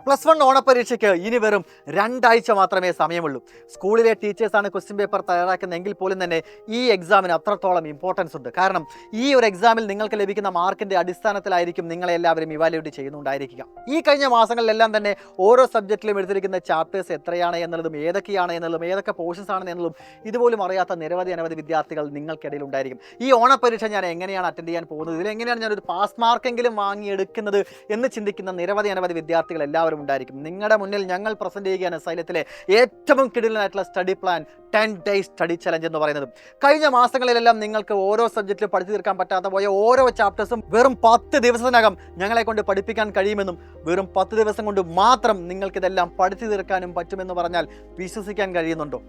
+1 ഓണപരീക്ഷയ്ക്ക് ഇനി വെറും 2 ആഴ്ച മാത്രമേ സമയമുള്ളൂ. സ്കൂളിലെ ടീച്ചേഴ്സാണ് ക്വസ്റ്റ്യൻ പേപ്പർ തയ്യാറാക്കുന്നതെങ്കിൽ പോലും തന്നെ ഈ എക്സാമിന് അത്രത്തോളം ഇമ്പോർട്ടൻസ് ഉണ്ട്. കാരണം ഈ ഒരു എക്സാമിൽ നിങ്ങൾക്ക് ലഭിക്കുന്ന മാർക്കിൻ്റെ അടിസ്ഥാനത്തിലായിരിക്കും നിങ്ങളെ എല്ലാവരും ഇവാലുവേറ്റ് ചെയ്യുന്നുണ്ടായിരിക്കുക. ഈ കഴിഞ്ഞ മാസങ്ങളിലെല്ലാം തന്നെ ഓരോ സബ്ജക്റ്റിലും എടുത്തിരിക്കുന്ന ചാപ്റ്റേഴ്സ് എത്രയാണ് എന്നുള്ളതും ഏതൊക്കെയാണ് എന്നുള്ളതും ഏതൊക്കെ പോർഷൻസ് ആണ് എന്നുള്ളതും ഇതുപോലും അറിയാത്ത അനവധി വിദ്യാർത്ഥികൾ നിങ്ങൾക്കിടയിൽ ഉണ്ടായിരിക്കും. ഈ ഓണപരീക്ഷ ഞാൻ എങ്ങനെയാണ് അറ്റൻഡ് ചെയ്യാൻ പോകുന്നത്, ഇതിൽ എങ്ങനെയാണ് ഞാനൊരു പാസ് മാർക്കെങ്കിലും വാങ്ങിയെടുക്കുന്നത് എന്ന് ചിന്തിക്കുന്ന അനവധി വിദ്യാർത്ഥികൾ എല്ലാവരും ഉണ്ടായിരിക്കും. നിങ്ങളുടെ മുന്നിൽ ഞങ്ങൾ പ്രസന്റ് ചെയ്യുകയാണ് സൈലത്തിലെ ഏറ്റവും കിടിലനായിട്ടുള്ള study plan 10 days study challenge എന്ന് പറയുന്നത്. കഴിഞ്ഞ മാസങ്ങളിലെല്ലാം നിങ്ങൾക്ക് ഓരോ സബ്ജക്റ്റിലും പഠിച്ചു തീർക്കാൻ പറ്റാത്ത പോയ ഓരോ ചാപ്റ്റേഴ്സും വെറും 10 ദിവസത്തിനകം ഞങ്ങളെ കൊണ്ട് പഠിപ്പിക്കാൻ കഴിയുമെന്നും വെറും 10 ദിവസം കൊണ്ട് മാത്രം നിങ്ങൾക്കിതെല്ലാം പഠിച്ചു തീർക്കാനും പറ്റുമെന്ന് പറഞ്ഞാൽ വിശ്വസിക്കാൻ കഴിയുന്നുണ്ടോ?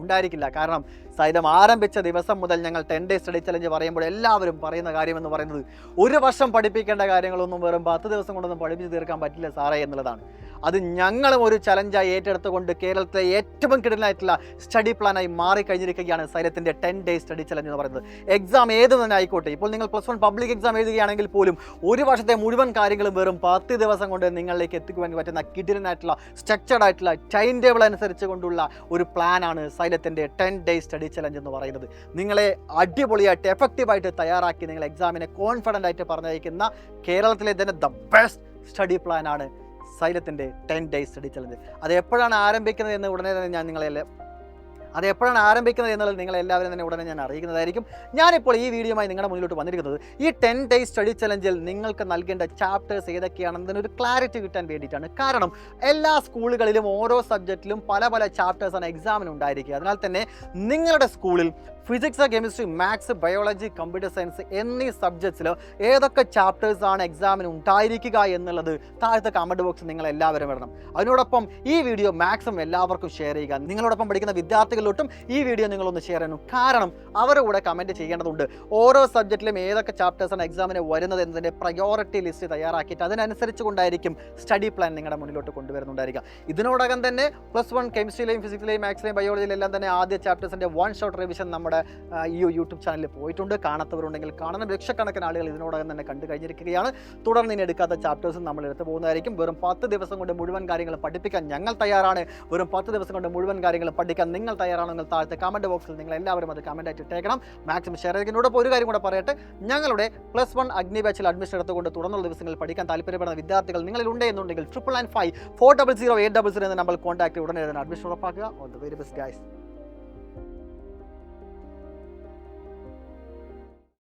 ഉണ്ടായിരിക്കില്ല. കാരണം സൈലം ആരംഭിച്ച ദിവസം മുതൽ ഞങ്ങൾ 10 ഡേയ്സ് സ്റ്റഡി ചലഞ്ച് പറയുമ്പോൾ എല്ലാവരും പറയുന്ന കാര്യമെന്ന് പറയുന്നത് ഒരു വർഷം പഠിപ്പിക്കേണ്ട കാര്യങ്ങളൊന്നും വെറും 10 ദിവസം കൊണ്ടൊന്നും പഠിപ്പിച്ച് തീർക്കാൻ പറ്റില്ല സാറേ എന്നുള്ളതാണ്. അത് ഞങ്ങളും ഒരു ചലഞ്ചായി ഏറ്റെടുത്തുകൊണ്ട് കേരളത്തിലെ ഏറ്റവും കിടലായിട്ടുള്ള സ്റ്റഡി പ്ലാനായി മാറിക്കഴിഞ്ഞിരിക്കുകയാണ് സൈലത്തിൻ്റെ 10 ഡേയ്സ് സ്റ്റഡി ചലഞ്ച് എന്ന് പറയുന്നത്. എക്സാം ഏത് തന്നെ ആയിക്കോട്ടെ, ഇപ്പോൾ നിങ്ങൾ +1 പബ്ലിക് എക്സാം എഴുതുകയാണെങ്കിൽ പോലും ഒരു വർഷത്തെ മുഴുവൻ കാര്യങ്ങളും വെറും 10 ദിവസം കൊണ്ട് നിങ്ങളിലേക്ക് എത്തിക്കുവാൻ പറ്റുന്ന കിടിലനായിട്ടുള്ള സ്ട്രക്ചർഡ് ആയിട്ടുള്ള ടൈം ടേബിൾ അനുസരിച്ച് കൊണ്ടുള്ള ഒരു പ്ലാനാണ് സൈലത്തിൻ്റെ 10 ഡേയ്സ് സ്റ്റഡി ചലഞ്ച് എന്ന് പറയുന്നത്. നിങ്ങളെ അടിപൊളിയായിട്ട് എഫക്റ്റീവായിട്ട് തയ്യാറാക്കി നിങ്ങൾ എക്സാമിനെ കോൺഫിഡൻ്റ് ആയിട്ട് പറഞ്ഞയക്കുന്ന കേരളത്തിലെ തന്നെ ദ ബെസ്റ്റ് സ്റ്റഡി പ്ലാനാണ് സൈലത്തിൻ്റെ 10 ഡേയ്സ് സ്റ്റഡി ചലഞ്ച്. അത് എപ്പോഴാണ് ആരംഭിക്കുന്നത് എന്ന് ഉടനെ തന്നെ ഞാൻ എന്നുള്ളത് നിങ്ങളെല്ലാവരും തന്നെ ഉടനെ ഞാൻ അറിയിക്കുന്നതായിരിക്കും. ഞാനിപ്പോൾ ഈ വീഡിയോയുമായി നിങ്ങളുടെ മുന്നിലോട്ട് വന്നിരിക്കുന്നത് ഈ 10 ഡേയ്സ് സ്റ്റഡി ചലഞ്ചിൽ നിങ്ങൾക്ക് നൽകേണ്ട ചാപ്റ്റേഴ്സ് ഏതൊക്കെയാണെന്നതിനൊരു ക്ലാരിറ്റി കിട്ടാൻ വേണ്ടിയിട്ടാണ്. കാരണം എല്ലാ സ്കൂളുകളിലും ഓരോ സബ്ജക്റ്റിലും പല ചാപ്റ്റേഴ്സാണ് എക്സാമിന് ഉണ്ടായിരിക്കുക. അതിനാൽ തന്നെ നിങ്ങളുടെ സ്കൂളിൽ physics, chemistry, maths, biology, computer science എന്നീ സബ്ജക്ട്സിൽ ഏതൊക്കെ ചാപ്റ്റേഴ്സാണ് എക്സാമിന് ഉണ്ടായിരിക്കുക എന്നുള്ളത് താഴത്തെ കമൻറ്റ് ബോക്സിൽ നിങ്ങൾ എല്ലാവരും ഇടണം. അതിനോടൊപ്പം ഈ വീഡിയോ മാക്സിമം എല്ലാവർക്കും ഷെയർ ചെയ്യുക. നിങ്ങളോടൊപ്പം പഠിക്കുന്ന വിദ്യാർത്ഥികളിലോട്ടും ഈ വീഡിയോ നിങ്ങളൊന്ന് ഷെയർ ചെയ്യണം. കാരണം അവരുടെ കൂടെ കമൻറ്റ് ചെയ്യേണ്ടതുണ്ട്. ഓരോ സബ്ജക്റ്റിലും ഏതൊക്കെ ചാപ്റ്റേഴ്സാണ് എക്സാമിന് വരുന്നത് എന്നതിൻ്റെ പ്രയോറിറ്റി ലിസ്റ്റ് തയ്യാറാക്കിയിട്ട് അതിനനുസരിച്ച് കൊണ്ടായിരിക്കും സ്റ്റഡി പ്ലാൻ നിങ്ങളുടെ മുന്നിലോട്ട് കൊണ്ടുവരുന്നുണ്ടായിരിക്കുക. ഇതിനോടകം തന്നെ +1 കെമിസ്ട്രിയിലെയും ഫിസിക്സിലെയും മാത്സിലെയും ബയോളജിയിലെല്ലാം തന്നെ ആദ്യ ചാപ്റ്റേഴ്സിൻ്റെ 1 ഷോട്ട് റിവിഷൻ നമ്മുടെ ഈ യൂട്യൂബ് ചാനലിൽ പോയിട്ടുണ്ട്. കാണാത്തവരുണ്ടെങ്കിൽ കാണണം. ലക്ഷക്കണക്കിന് ആളുകൾ ഇതിനോടകം തന്നെ കണ്ടു കഴിഞ്ഞിരിക്കുകയാണ്. തുടർന്ന് ഇനി എടുക്കാത്ത ചാപ്റ്റേഴ്സും നമ്മൾ എടുത്തു പോകുന്നതായിരിക്കും. വെറും 10 ദിവസം കൊണ്ട് മുഴുവൻ കാര്യങ്ങൾ പഠിപ്പിക്കാൻ ഞങ്ങൾ തയ്യാറാണ്. വെറും 10 ദിവസം കൊണ്ട് മുഴുവൻ കാര്യങ്ങൾ പഠിക്കാൻ നിങ്ങൾ തയ്യാറാണെങ്കിൽ താഴത്തെ കമൻറ്റ് ബോക്സിൽ നിങ്ങൾ എല്ലാവരും അത് കമൻറ്റായിട്ട് ഇട്ടേക്കണം. മാക്സിമം ഷെയർ ചെയ്യുന്നതോടൊപ്പം ഒരു കാര്യം കൂടെ പറയട്ടെ, ഞങ്ങളുടെ +1 അഗ്നി ബാച്ചിൽ അഡ്മിഷൻ എടുത്തുകൊണ്ട് തുടർന്നുള്ള ദിവസങ്ങളിൽ പഠിക്കാൻ താല്പര്യപ്പെടുന്ന വിദ്യാർത്ഥികൾ നിങ്ങളിൽ ഉണ്ട് എന്നുണ്ടെങ്കിൽ 9954000800 എന്ന നമ്പർ കോൺടാക്ട് ഉടനെ തന്നെ അഡ്മിഷൻ ഉറപ്പാക്കുക. All the very best guys.